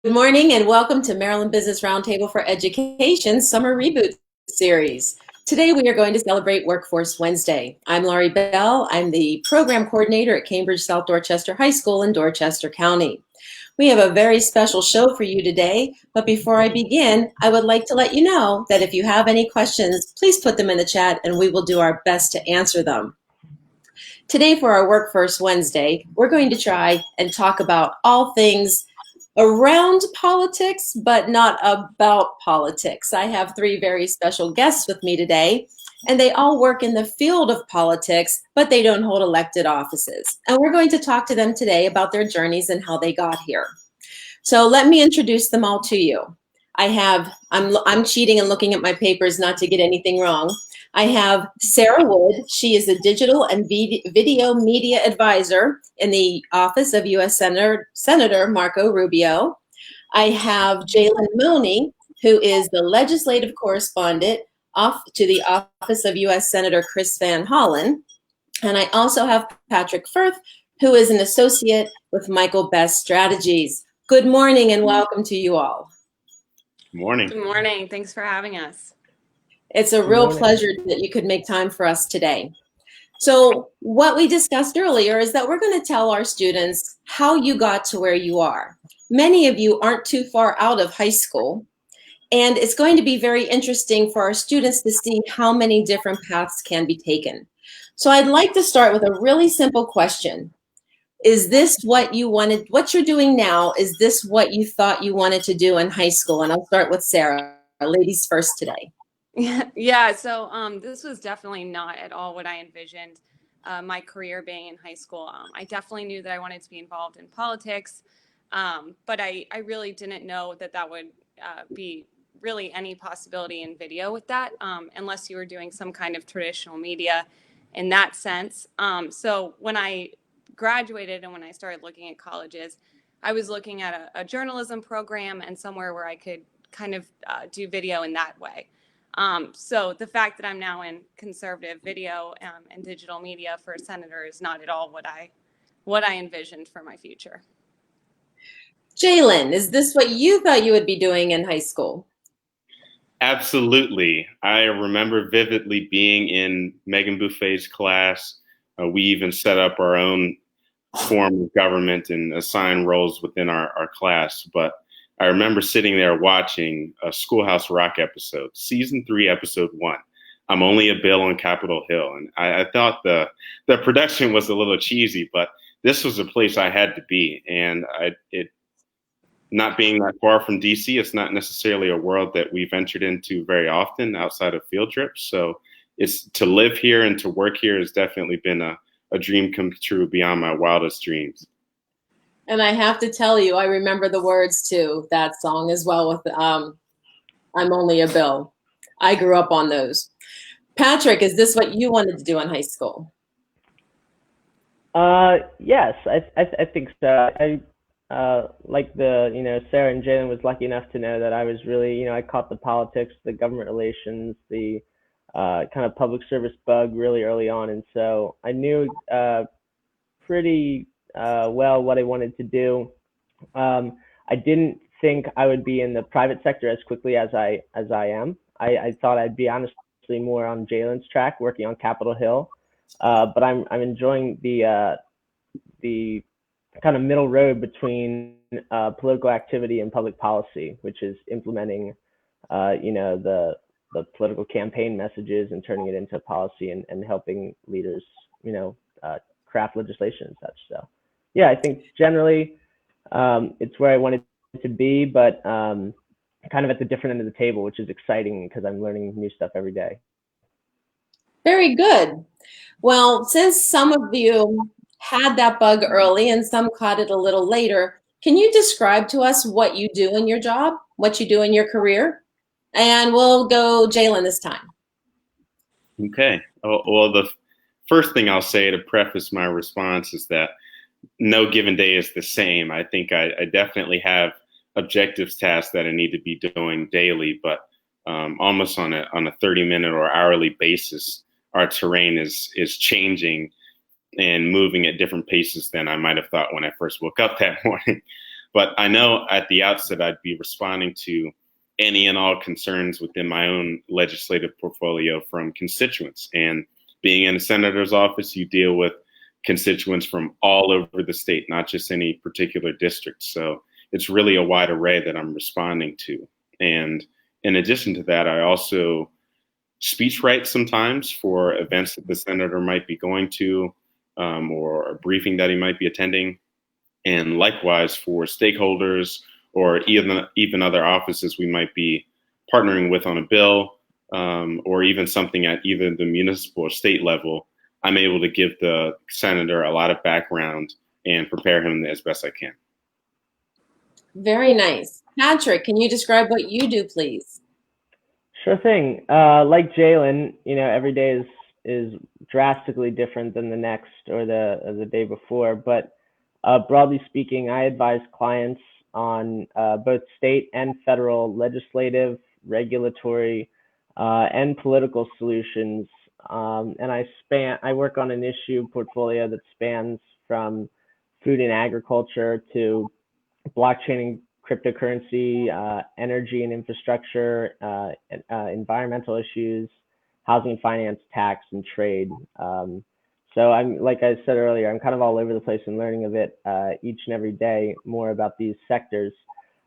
Good morning and welcome to Maryland Business Roundtable for Education Summer Reboot Series. Today we are going to celebrate Workforce Wednesday. I'm Laurie Bell. I'm the program coordinator at Cambridge South Dorchester High School in Dorchester County. We have a very special show for you today, but before I begin, I would like to let you know that if you have any questions, please put them in the chat and we will do our best to answer them. Today for our Workforce Wednesday, we're going to try and talk about all things around politics, but not about politics. I have three very special guests with me today, and they all work in the field of politics, but they don't hold elected offices. And we're going to talk to them today about their journeys and how they got here. So let me introduce them all to you. I'm cheating and looking at my papers not to get anything wrong. I have Sarah Wood. She is a digital and video media advisor in the office of U.S. Senator Marco Rubio. I have Jealon Moaney, who is the legislative correspondent to the office of U.S. Senator Chris Van Hollen. And I also have Patrick Firth, who is an associate with Michael Best Strategies. Good morning and welcome to you all. Good morning. Good morning. Thanks for having us. It's a real pleasure that you could make time for us today. So what we discussed earlier is that we're going to tell our students how you got to where you are. Many of you aren't too far out of high school, and it's going to be very interesting for our students to see how many different paths can be taken. So I'd like to start with a really simple question. Is this what you wanted, what you're doing now, is this what you thought you wanted to do in high school? And I'll start with Sarah, ladies first today. Yeah, so this was definitely not at all what I envisioned my career being in high school. I definitely knew that I wanted to be involved in politics, but I really didn't know that that would be really any possibility in video with that, unless you were doing some kind of traditional media in that sense. So when I graduated and when I started looking at colleges, I was looking at a journalism program and somewhere where I could kind of do video in that way. So the fact that I'm now in conservative video and digital media for a senator is not at all what I envisioned for my future. Jealon, is this what you thought you would be doing in high school? Absolutely. I remember vividly being in Megan Buffet's class. We even set up our own form of government and assign roles within our class. But I remember sitting there watching a Schoolhouse Rock episode, season 3, episode 1. I'm only a bill on Capitol Hill. And I thought the production was a little cheesy, but this was a place I had to be. And it not being that far from DC, it's not necessarily a world that we ventured into very often outside of field trips. So it's to live here and to work here has definitely been a dream come true beyond my wildest dreams. And I have to tell you, I remember the words to that song as well with I'm Only a Bill. I grew up on those. Patrick, is this what you wanted to do in high school? Yes, I think so. Like Sarah and Jealon was lucky enough to know that I was really, I caught the politics, the government relations, the kind of public service bug really early on. And so I knew pretty well what I wanted to do. I didn't think I would be in the private sector as quickly as I am. I thought I'd be honestly more on Jealon's track, working on Capitol Hill. But I'm enjoying the kind of middle road between political activity and public policy, which is implementing the political campaign messages and turning it into policy and helping leaders craft legislation and such. So yeah, I think generally it's where I wanted to be, but kind of at the different end of the table, which is exciting because I'm learning new stuff every day. Very good. Well, since some of you had that bug early and some caught it a little later, can you describe to us what you do in your job, what you do in your career? And we'll go Jealon this time. Okay. Well, the first thing I'll say to preface my response is that no given day is the same. I think I definitely have objectives tasks that I need to be doing daily, but almost on a 30-minute or hourly basis, our terrain is changing and moving at different paces than I might have thought when I first woke up that morning. But I know at the outset I'd be responding to any and all concerns within my own legislative portfolio from constituents. And being in a senator's office, you deal with constituents from all over the state, not just any particular district. So it's really a wide array that I'm responding to. And in addition to that, I also speech write sometimes for events that the senator might be going to, or a briefing that he might be attending. And likewise for stakeholders or even other offices we might be partnering with on a bill, or even something at either the municipal or state level, I'm able to give the senator a lot of background and prepare him as best I can. Very nice. Patrick, can you describe what you do, please? Sure thing. Like Jealon, every day is drastically different than the next or the day before. But broadly speaking, I advise clients on both state and federal legislative, regulatory, and political solutions. And I work on an issue portfolio that spans from food and agriculture to blockchain and cryptocurrency, energy and infrastructure, environmental issues, housing and finance, tax, and trade. So like I said earlier, I'm kind of all over the place and learning a bit each and every day more about these sectors.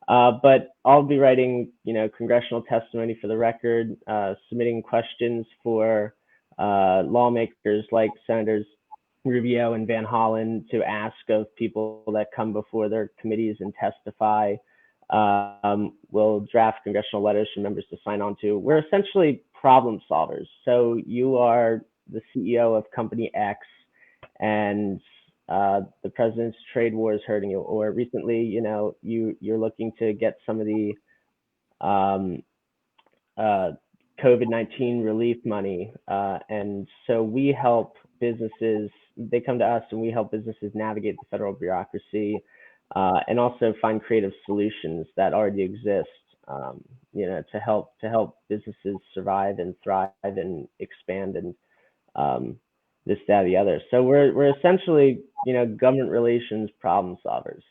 But I'll be writing, congressional testimony for the record, submitting questions for lawmakers like Senators Rubio and Hollen to ask of people that come before their committees and testify. We'll draft congressional letters for members to sign on to. We're essentially problem solvers. So you are the CEO of company X and the president's trade war is hurting you, or recently, you're looking to get some of the COVID-19 relief money. And so we help businesses, they come to us and we help businesses navigate the federal bureaucracy and also find creative solutions that already exist, to help businesses survive and thrive and expand and this, that, the other. So we're essentially, government relations problem solvers,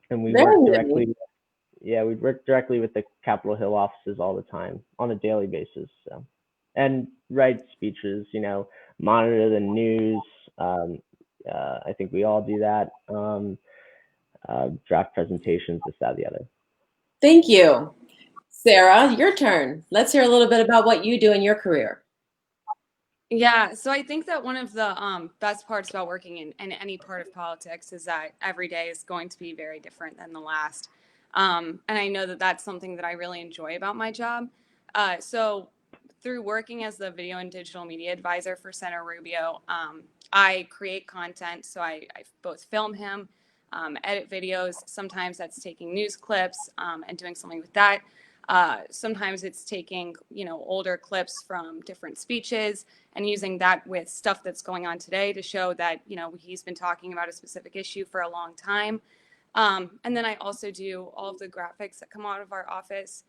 and we work directly. Yeah, we work directly with the Capitol Hill offices all the time on a daily basis. So, and write speeches, monitor the news. I think we all do that. Draft presentations, this, that, the other. Thank you. Sarah, your turn. Let's hear a little bit about what you do in your career. Yeah, so I think that one of the best parts about working in any part of politics is that every day is going to be very different than the last. And I know that that's something that I really enjoy about my job. So through working as the video and digital media advisor for Senator Rubio, I create content. So I both film him, edit videos. Sometimes that's taking news clips and doing something with that. Sometimes it's taking, older clips from different speeches and using that with stuff that's going on today to show that, he's been talking about a specific issue for a long time. And then I also do all of the graphics that come out of our office.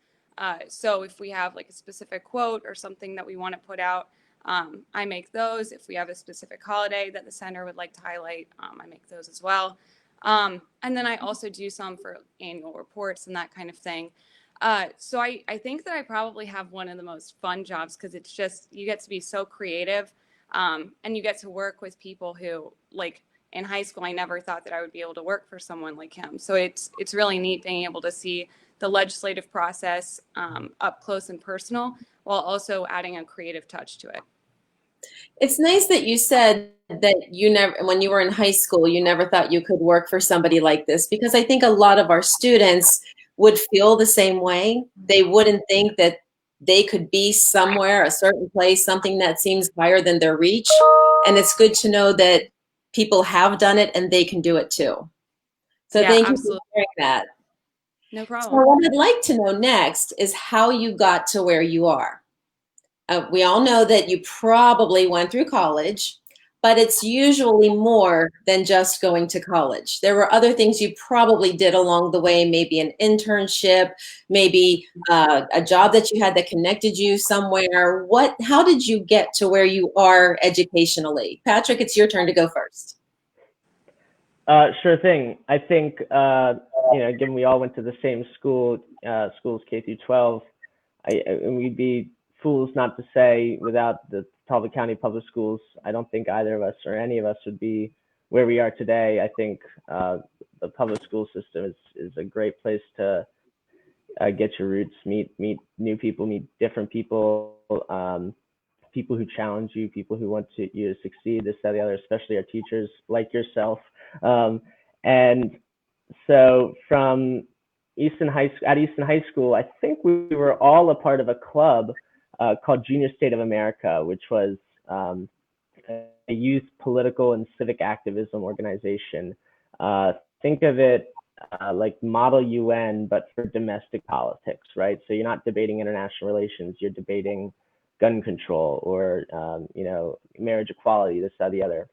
So if we have like a specific quote or something that we want to put out, I make those. If we have a specific holiday that the center would like to highlight, I make those as well. And then I also do some for annual reports and that kind of thing. So I think that I probably have one of the most fun jobs because it's just, you get to be so creative, and you get to work with people who, like in high school, I never thought that I would be able to work for someone like him. So it's really neat being able to see the legislative process up close and personal while also adding a creative touch to it. It's nice that you said that you never, when you were in high school, you never thought you could work for somebody like this, because I think a lot of our students would feel the same way. They wouldn't think that they could be somewhere, a certain place, something that seems higher than their reach. And it's good to know that people have done it and they can do it too. So yeah, thank you for sharing that. No problem. So what I'd like to know next is how you got to where you are. We all know that you probably went through college, but it's usually more than just going to college. There were other things you probably did along the way, maybe an internship, maybe a job that you had that connected you somewhere. How did you get to where you are educationally? Patrick, it's your turn to go first. Sure thing. I think given we all went to the same schools K through 12, and we'd be fools not to say without the Talbot County Public Schools, I don't think either of us or any of us would be where we are today. I think the public school system is a great place to get your roots, meet new people, meet different people, people who challenge you, people who want you to succeed, this, that, the other, especially our teachers like yourself. And so from Easton High School, I think we were all a part of a club called Junior State of America, which was a youth political and civic activism organization. Think of it like Model UN, but for domestic politics, right? So you're not debating international relations, you're debating gun control or, marriage equality, this, that, the other.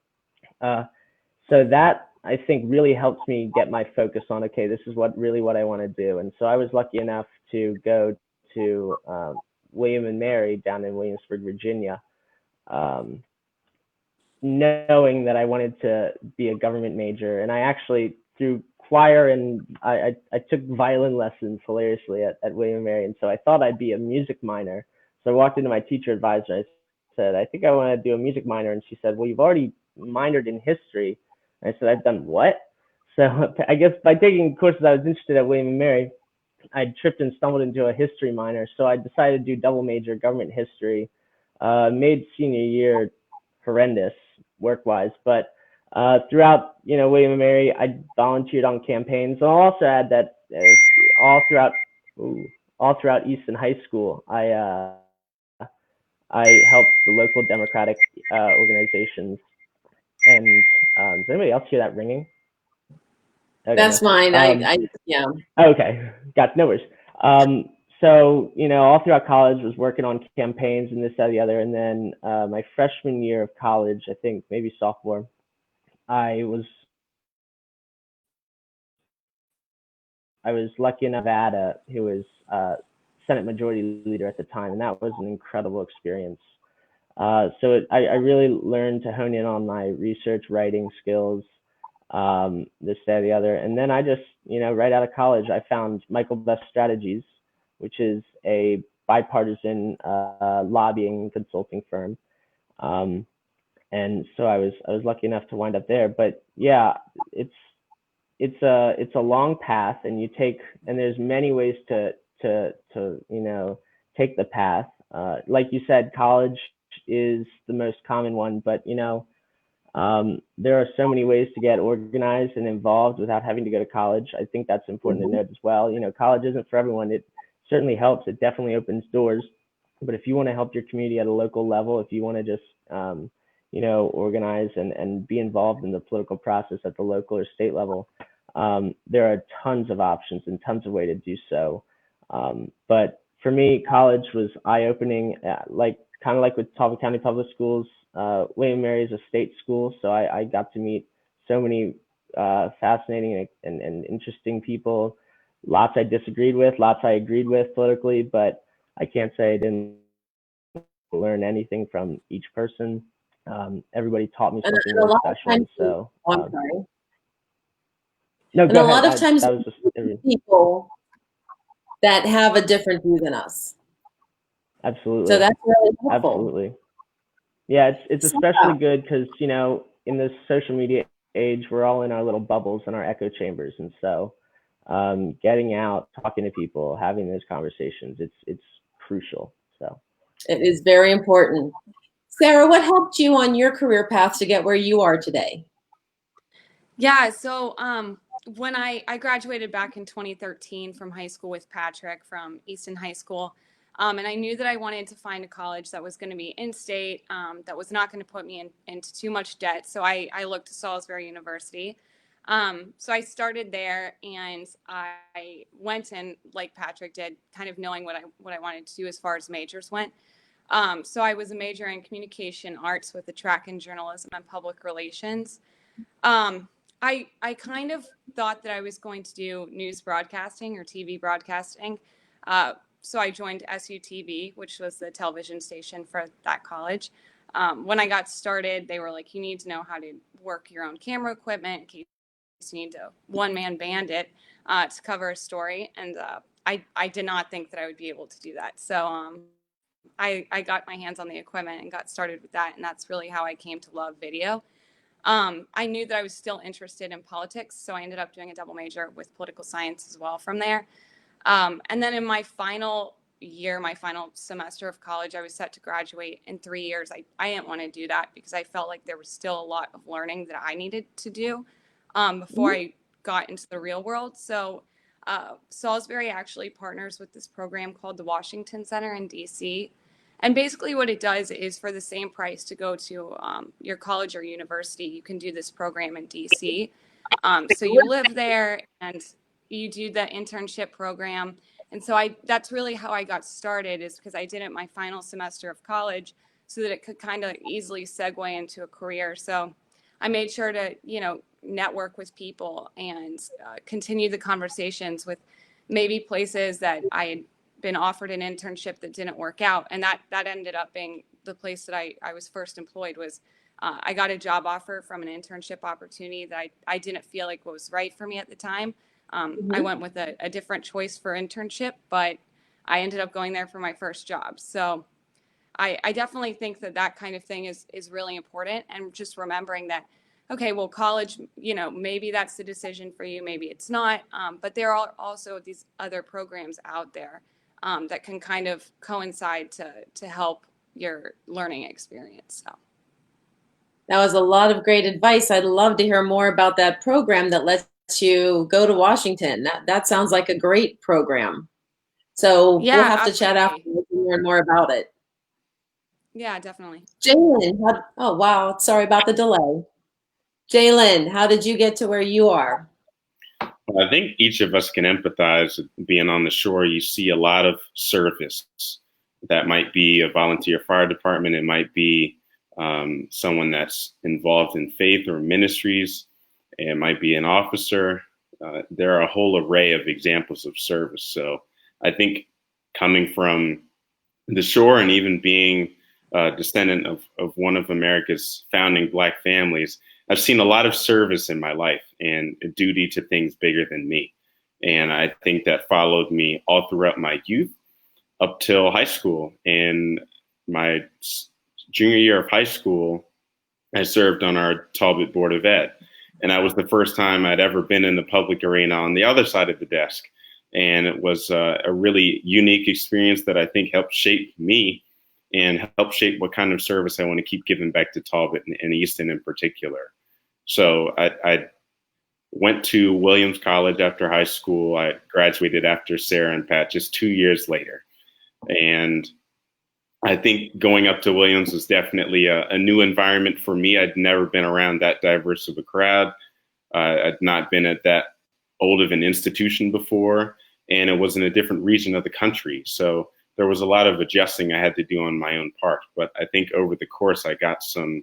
So that, I think, really helps me get my focus on, okay, this is what I want to do. And so I was lucky enough to go to William and Mary down in Williamsburg, Virginia, knowing that I wanted to be a government major. And I actually, through choir, and I took violin lessons hilariously at William and Mary. And so I thought I'd be a music minor. So I walked into my teacher advisor. I said, I think I want to do a music minor. And she said, well, you've already minored in history. And I said, I've done what? So I guess by taking courses I was interested at William and Mary, I tripped and stumbled into a history minor. So I decided to do double major government history. Made senior year horrendous work-wise, but throughout William and Mary, I volunteered on campaigns. And I'll also add that all throughout Easton High School, I helped the local Democratic organizations. And does anybody else hear that ringing? Okay, That's mine. Yeah. Okay, got no worries. So, all throughout college was working on campaigns and this, that, the other. And then my freshman year of college, I think maybe sophomore, I was lucky enough Nevada, who was Senate Majority Leader at the time, and that was an incredible experience. So I really learned to hone in on my research writing skills, this, that, the other. And then I just, right out of college, I found Michael Best Strategies, which is a bipartisan lobbying consulting firm. And so I was lucky enough to wind up there. But yeah, it's a long path, and there's many ways to take the path. Like you said, college is the most common one, but there are so many ways to get organized and involved without having to go to college. I think that's important to note as well. College isn't for everyone. It certainly helps. It definitely opens doors. But if you want to help your community at a local level, if you want to just, organize and be involved in the political process at the local or state level, there are tons of options and tons of ways to do so. But for me, college was eye-opening, kind of like with Talbot County Public Schools. William Mary is a state school, so I got to meet so many fascinating and interesting people. Lots I disagreed with, lots I agreed with politically, but I can't say I didn't learn anything from each person. Everybody taught me something really special. So, no, go ahead. A lot of times, people that have a different view than us. Absolutely. So that's really helpful. Absolutely. Yeah, it's especially good because, in this social media age, we're all in our little bubbles and our echo chambers. And so getting out, talking to people, having those conversations, it's crucial. So it is very important. Sarah, what helped you on your career path to get where you are today? Yeah, so when I graduated back in 2013 from high school with Patrick from Easton High School, and I knew that I wanted to find a college that was going to be in-state, that was not going to put me into too much debt. So I looked to Salisbury University. So I started there, and I went in like Patrick did, kind of knowing what I wanted to do as far as majors went. So I was a major in communication arts with a track in journalism and public relations. I kind of thought that I was going to do news broadcasting or TV broadcasting. So I joined SUTV, which was the television station for that college. When I got started, they were like, you need to know how to work your own camera equipment in case you need to one-man band it. to cover a story. And I did not think that I would be able to do that. So I got my hands on the equipment and got started with that. And that's really how I came to love video. I knew that I was still interested in politics, so I ended up doing a double major with political science as well from there. And then in my final year, my final semester of college, I was set to graduate in 3 years. I didn't want to do that because I felt like there was still a lot of learning that I needed to do before I got into the real world. So Salisbury actually partners with this program called the Washington Center in DC. And basically what it does is for the same price to go to your college or university, you can do this program in DC. So you live there and you do the internship program. And so that's really how I got started, is because I did it my final semester of college so that it could kind of easily segue into a career. So I made sure to, network with people and continue the conversations with maybe places that I had been offered an internship that didn't work out. And that ended up being the place that I was first employed. Was I got a job offer from an internship opportunity that I didn't feel like was right for me at the time. I went with a different choice for internship, but I ended up going there for my first job. So I definitely think that kind of thing is really important. And just remembering that, okay, well, college, maybe that's the decision for you, maybe it's not. But there are also these other programs out there that can kind of coincide to help your learning experience. So. That was a lot of great advice. I'd love to hear more about that program that lets you go to Washington. That sounds like a great program. So Yeah, we'll have absolutely. to chat after to learn more about it. Yeah, definitely. Jealon, oh wow, sorry about the delay. Jealon, how did you get to where you are? I think each of us can empathize. Being on the shore, you see a lot of service. That might be a volunteer fire department. It might be someone that's involved in faith or ministries. It might be an officer. There are a whole array of examples of service. So I think coming from the shore and even being a descendant of one of America's founding Black families, I've seen a lot of service in my life and a duty to things bigger than me. And I think that followed me all throughout my youth up till high school. In my junior year of high school, I served on our Talbot Board of Ed. And that was the first time I'd ever been in the public arena on the other side of the desk. And it was a really unique experience that I think helped shape me and help shape what kind of service I want to keep giving back to Talbot and Easton in particular. So I went to Williams College after high school. I graduated after Sarah and Pat just 2 years later. And I think going up to Williams was definitely a new environment for me. I'd never been around that diverse of a crowd. I'd not been at that old of an institution before, and it was in a different region of the country. So there was a lot of adjusting I had to do on my own part. But I think over the course, I got some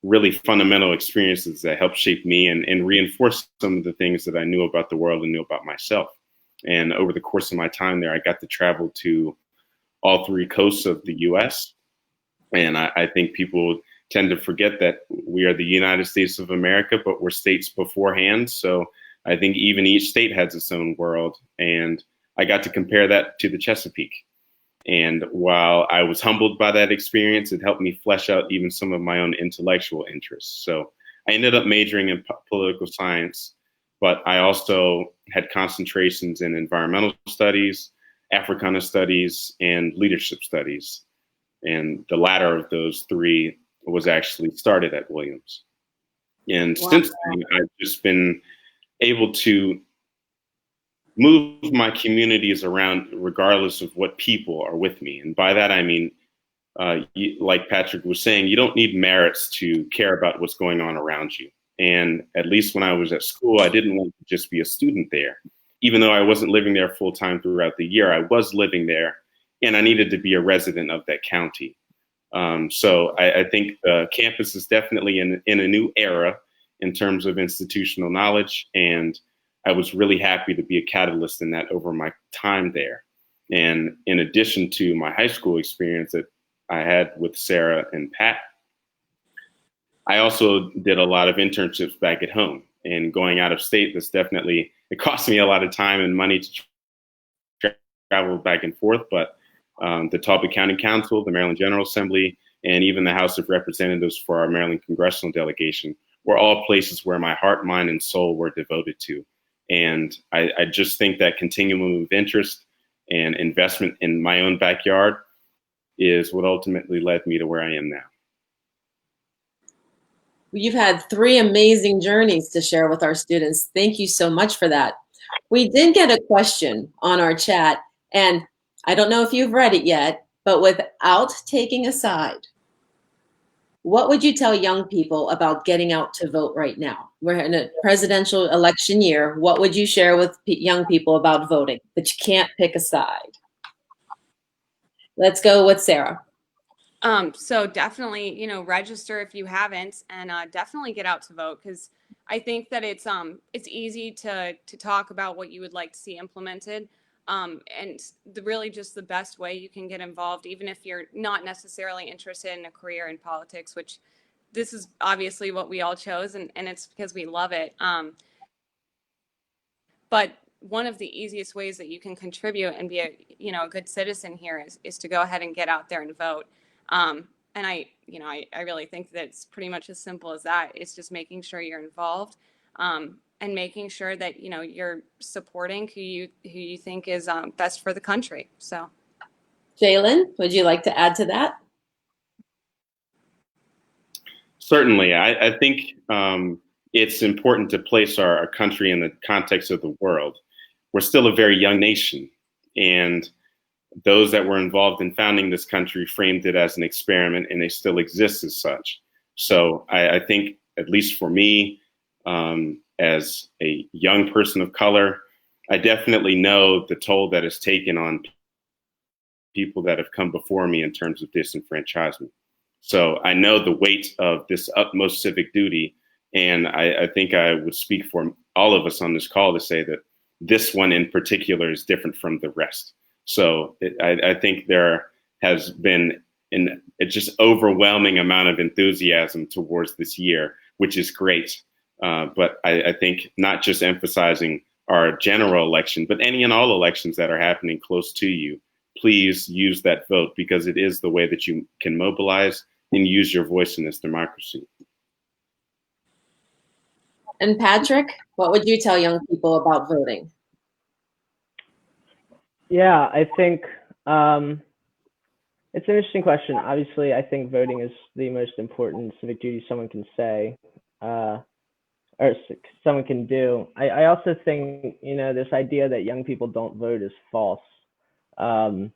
really fundamental experiences that helped shape me and reinforce some of the things that I knew about the world and knew about myself. And over the course of my time there, I got to travel to all three coasts of the US. And I think people tend to forget that we are the United States of America, but we're states beforehand. So I think even each state has its own world. And I got to compare that to the Chesapeake. And while I was humbled by that experience, it helped me flesh out even some of my own intellectual interests. So I ended up majoring in political science, but I also had concentrations in environmental studies, Africana studies, and leadership studies. And the latter of those three was actually started at Williams. And Wow. Since then, I've just been able to move my communities around regardless of what people are with me. And by that, I mean, like Patrick was saying, you don't need merits to care about what's going on around you. And at least when I was at school, I didn't want to just be a student there. Even though I wasn't living there full time throughout the year, I was living there and I needed to be a resident of that county. So I think the campus is definitely in a new era in terms of institutional knowledge. And I was really happy to be a catalyst in that over my time there. And in addition to my high school experience that I had with Sarah and Pat, I also did a lot of internships back at home. And going out of state, that's definitely it costs me a lot of time and money to travel back and forth. But the Talbot County Council, the Maryland General Assembly, and even the House of Representatives for our Maryland congressional delegation were all places where my heart, mind, and soul were devoted to. And I just think that continuum of interest and investment in my own backyard is what ultimately led me to where I am now. You've had 3 amazing journeys to share with our students. Thank you so much for that. We did get a question on our chat, and I don't know if you've read it yet, but without taking a side, what would you tell young people about getting out to vote right now? We're in a presidential election year. What would you share with young people about voting, but you can't pick a side? Let's go with Sarah. So definitely, you know, register if you haven't, and definitely get out to vote, because I think that it's easy to talk about what you would like to see implemented, and really just the best way you can get involved, even if you're not necessarily interested in a career in politics, which this is obviously what we all chose, and it's because we love it. But one of the easiest ways that you can contribute and be a good citizen here is to go ahead and get out there and vote. And I really think that it's pretty much as simple as that. It's just making sure you're involved, and making sure that you're supporting who you think is best for the country. So, Jealon, would you like to add to that? Certainly, I think it's important to place our country in the context of the world. We're still a very young nation, and those that were involved in founding this country framed it as an experiment, and they still exist as such. So I think, at least for me, as a young person of color, I definitely know the toll that is taken on people that have come before me in terms of disenfranchisement. So I know the weight of this utmost civic duty, and I think I would speak for all of us on this call to say that this one in particular is different from the rest. So I think there has been a just overwhelming amount of enthusiasm towards this year, which is great. But I think not just emphasizing our general election, but any and all elections that are happening close to you, please use that vote, because it is the way that you can mobilize and use your voice in this democracy. And Patrick, what would you tell young people about voting? Yeah, I think it's an interesting question. Obviously, I think voting is the most important civic duty someone can say, or someone can do. I also think, this idea that young people don't vote is false. I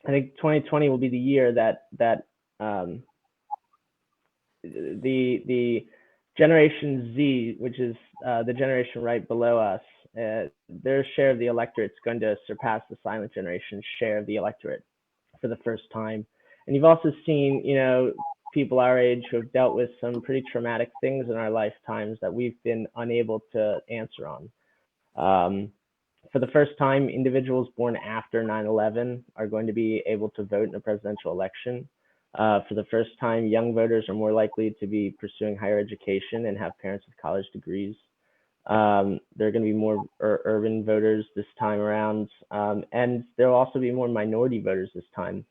think 2020 will be the year that the Generation Z, which is the generation right below us, their share of the electorate is going to surpass the silent generation's share of the electorate for the first time. And you've also seen, people our age who have dealt with some pretty traumatic things in our lifetimes that we've been unable to answer on. For the first time, individuals born after 9/11 are going to be able to vote in a presidential election. For the first time, young voters are more likely to be pursuing higher education and have parents with college degrees. There are going to be more urban voters this time around, and there will also be more minority voters this time.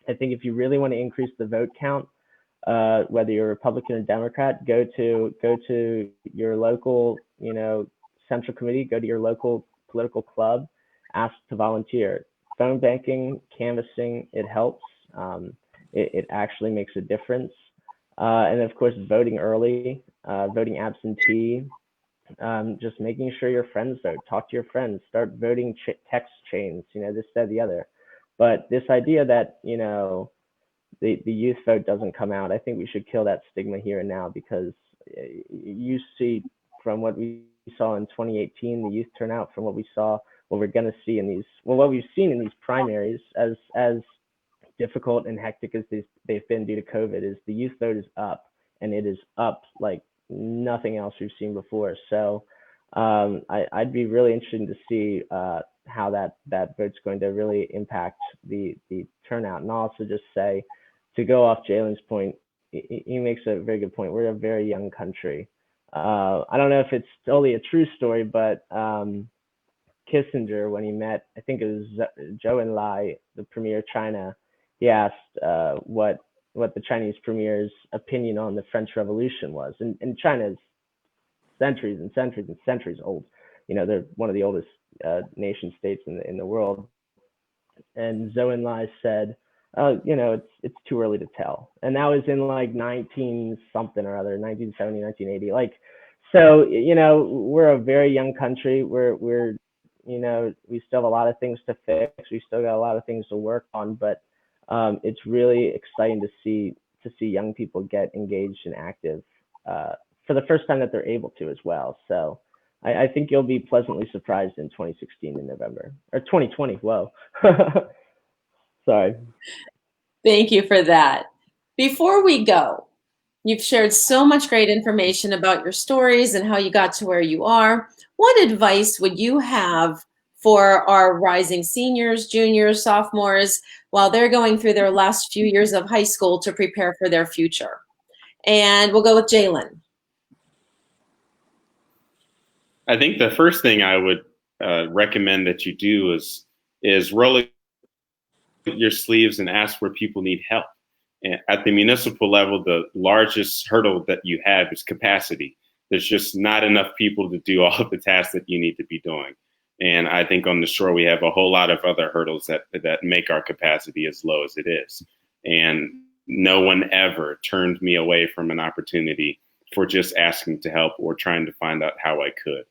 I think if you really want to increase the vote count, whether you're a Republican or Democrat, go to your local, central committee, go to your local political club, ask to volunteer. Phone banking, canvassing, it helps. It actually makes a difference. And of course, voting early, voting absentee, just making sure your friends vote, talk to your friends, start voting text chains, this, that, the other. But this idea that, the youth vote doesn't come out, I think we should kill that stigma here and now, because you see from what we saw in 2018, the youth turnout, from what we're going to see in what we've seen in these primaries, as difficult and hectic as they've been due to COVID, is the youth vote is up, and it is up like nothing else we've seen before. So I'd be really interested to see how that vote's going to really impact the turnout. And I'll also just say, to go off Jealon's point, he makes a very good point. We're a very young country. I don't know if it's totally a true story, but Kissinger, when he met, I think it was Zhou Enlai, the premier of China, he asked what the Chinese premier's opinion on the French Revolution was. And China is centuries and centuries and centuries old. They're one of the oldest nation states in the world. And Zhou Enlai said, it's too early to tell. And that was in like 19 something or other, 1970, 1980. Like, so, we're a very young country. We're we still have a lot of things to fix. We still got a lot of things to work on, but it's really exciting to see young people get engaged and active for the first time that they're able to as well. So I think you'll be pleasantly surprised in 2016 in November, or 2020. Whoa. Sorry. Thank you for that. Before we go, you've shared so much great information about your stories and how you got to where you are. What advice would you have for our rising seniors, juniors, sophomores, while they're going through their last few years of high school to prepare for their future? And we'll go with Jealon. I think the first thing I would recommend that you do is roll your sleeves and ask where people need help. And at the municipal level, the largest hurdle that you have is capacity. There's just not enough people to do all of the tasks that you need to be doing. And I think on the shore, we have a whole lot of other hurdles that make our capacity as low as it is. And no one ever turned me away from an opportunity for just asking to help or trying to find out how I could.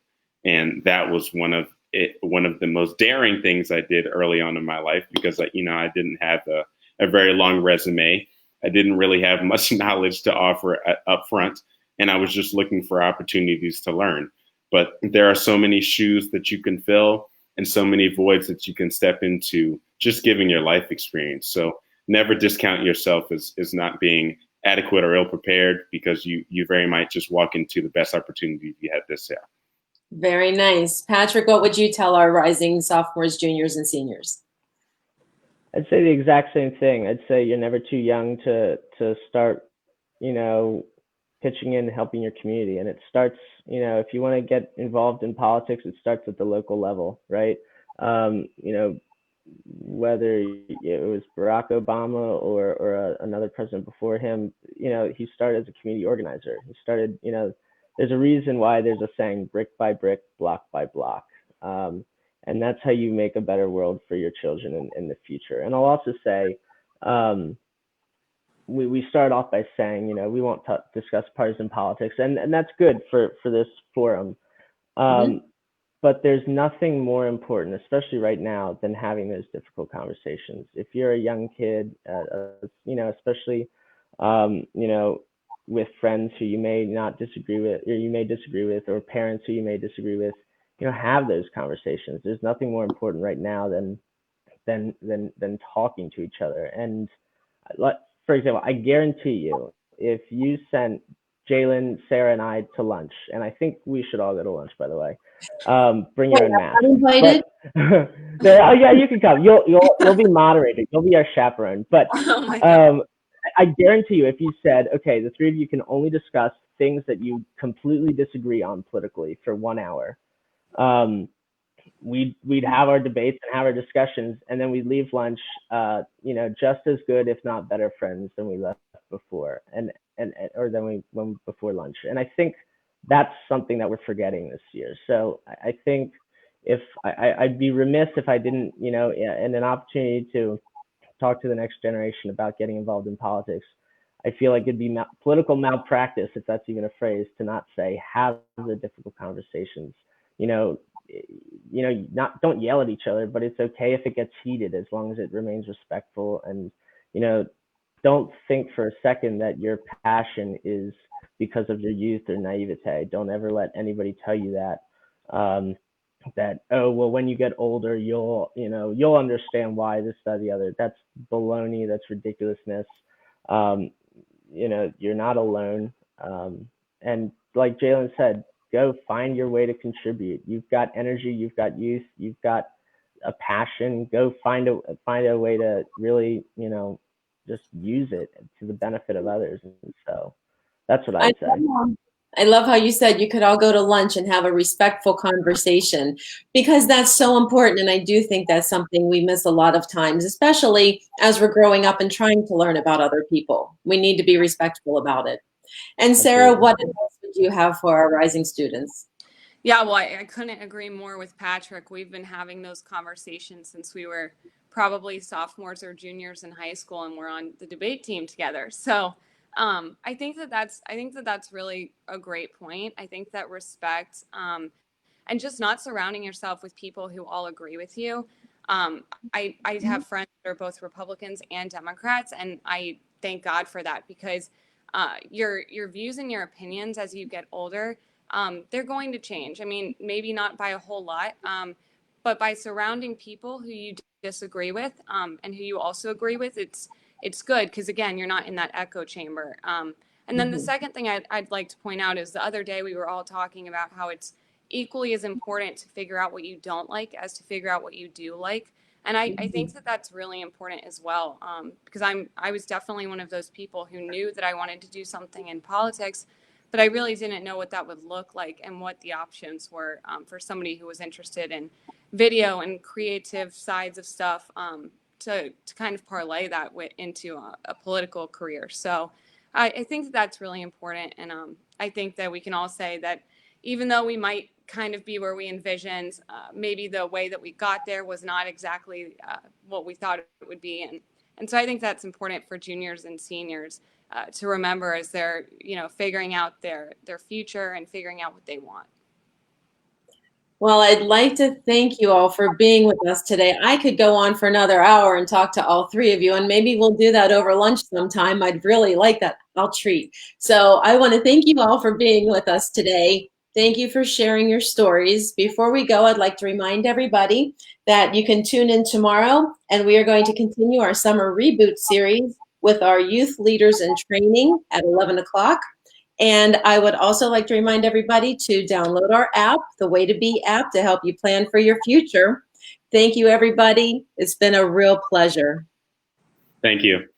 And that was one of the most daring things I did early on in my life, because I didn't have a very long resume. I didn't really have much knowledge to offer up front, and I was just looking for opportunities to learn. But there are so many shoes that you can fill and so many voids that you can step into just giving your life experience. So never discount yourself as not being adequate or ill prepared, because you very might just walk into the best opportunity you had this year. Very nice. Patrick, what would you tell our rising sophomores, juniors, and seniors? I'd say the exact same thing. I'd say you're never too young to start, pitching in, helping your community. And it starts, if you want to get involved in politics, it starts at the local level, right? Whether it was Barack Obama or another president before him, he started as a community organizer. He started, there's a reason why there's a saying, brick by brick, block by block. And that's how you make a better world for your children in the future. And I'll also say, we start off by saying, we won't discuss partisan politics, and that's good for this forum. But there's nothing more important, especially right now, than having those difficult conversations. If you're a young kid, especially, with friends who you may not disagree with, or you may disagree with, or parents who you may disagree with, have those conversations. There's nothing more important right now than talking to each other. And for example, I guarantee you, if you sent Jealon, Sarah, and I to lunch, and I think we should all go to lunch, by the way. Bring your own mask. I'm invited. Oh yeah, you can come. You'll be moderated. You'll be our chaperone. But Oh my God. I guarantee you, if you said, okay, the three of you can only discuss things that you completely disagree on politically for 1 hour, we'd have our debates and have our discussions, and then we'd leave lunch, just as good, if not better, friends than we left before, or than we went before lunch. And I think that's something that we're forgetting this year. So I think if I'd be remiss if I didn't, and an opportunity to talk to the next generation about getting involved in politics. I feel like it'd be political malpractice, if that's even a phrase, to not say have the difficult conversations. Don't yell at each other, but it's okay if it gets heated as long as it remains respectful. And don't think for a second that your passion is because of your youth or naivete. Don't ever let anybody tell you that. When you get older, you'll understand why this, that, the other. That's baloney. That's ridiculousness. You're not alone. And like Jealon said, go find your way to contribute. You've got energy, you've got youth, you've got a passion. Go find a way to really, just use it to the benefit of others. And so that's what I'd say. I love how you said you could all go to lunch and have a respectful conversation, because that's so important. And I do think that's something we miss a lot of times, especially as we're growing up and trying to learn about other people. We need to be respectful about it. And Sarah, Absolutely. what advice would you have for our rising students? Yeah, well, I couldn't agree more with Patrick. We've been having those conversations since we were probably sophomores or juniors in high school, and we're on the debate team together. So I think that that's really a great point. I think that respect and just not surrounding yourself with people who all agree with you. I have friends that are both Republicans and Democrats, and I thank God for that because your views and your opinions as you get older, they're going to change. I mean, maybe not by a whole lot, but by surrounding people who you disagree with and who you also agree with, it's good because again, you're not in that echo chamber. And then the second thing I'd like to point out is the other day we were all talking about how it's equally as important to figure out what you don't like as to figure out what you do like. And I think that that's really important as well, because I was definitely one of those people who knew that I wanted to do something in politics, but I really didn't know what that would look like and what the options were for somebody who was interested in video and creative sides of stuff to kind of parlay that into a political career. So I think that that's really important, and I think that we can all say that even though we might kind of be where we envisioned, maybe the way that we got there was not exactly what we thought it would be. And so I think that's important for juniors and seniors to remember as they're, figuring out their future and figuring out what they want. Well, I'd like to thank you all for being with us today. I could go on for another hour and talk to all three of you, and maybe we'll do that over lunch sometime. I'd really like that. I'll treat. So I want to thank you all for being with us today. Thank you for sharing your stories. Before we go, I'd like to remind everybody that you can tune in tomorrow, and we are going to continue our summer reboot series with our youth leaders in training at 11 o'clock. And I would also like to remind everybody to download our app, the Way to Be app, to help you plan for your future. Thank you, everybody. It's been a real pleasure. Thank you.